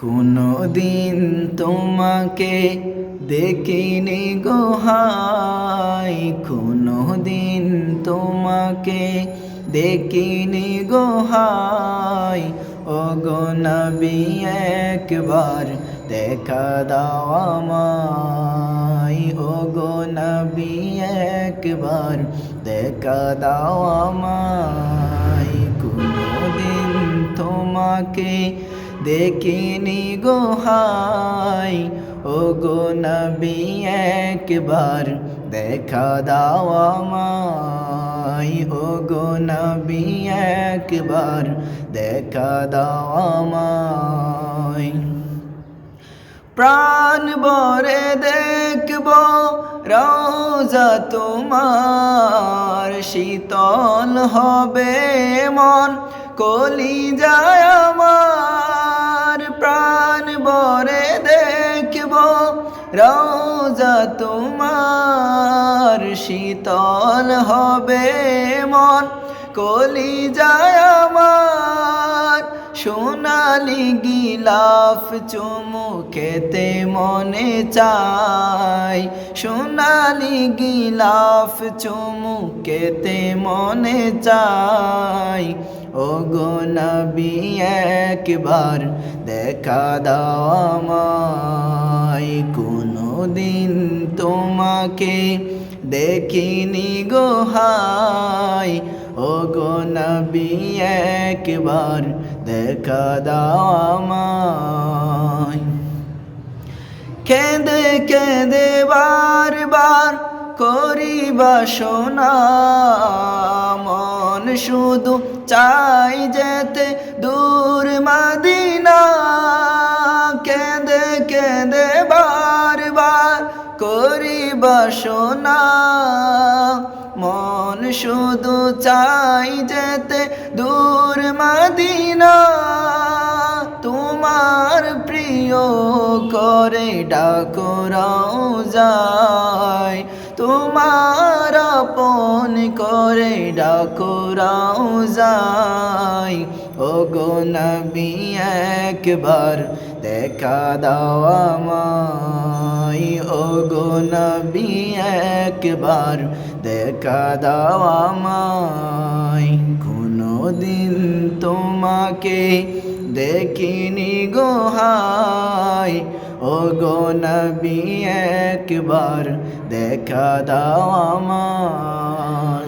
কোনো দিন তোমাকে দেখিনি গো হায়, কোনো দিন তোমাকে দেখিনি গো হায়। ও গো নবী একবার দেখা দাও আমায়, ও গো নবী একবার দেখা দাও আমায়। কোনো দিন তোমাকে দেখিনি গো হায়, ও গো নবী একবার দেখা দাও আমায়, ও গো নবী একবার দেখা দাও আমায়। প্রাণ ভরে দেখব রওজা তোমার, শীতল হবে মন কলিজায় আমার। প্রাণ ভরে দেখব রওজা তোমার, শীতল হবে মন কলিজায় আমার। সোনালি গিলাফ চুমু খেতে মনে চায়, সোনালি গিলাফ চুমু খেতে মনে চায়। ও গো নবী একবার দেখা দাও আমায়, কোনো দিন তোমাকে দেখিনি গো হায়। ও গো নবী একবার দেখা দাও আমায়। কেঁদে কেঁদে বারবার করি বাসনা, মন শুধু চাই যেতে দূর মদিনা। কেঁদে কেঁদে বারবার করি বাসনা, মন শুধু চাই যেতে দূর মদিনা। তোমার প্রিয় করে ডাকো রওজায়, তোমার আপন করে ডাকো রওজায়। ও গো নবী একবার দেখা দাও আমায়, ও গো নবী একবার দেখা দাও আমায়। কোনো দিন তোমাকে দেখিনি গো হায়, ও গো নবী একবার দেখা দাও আমায়।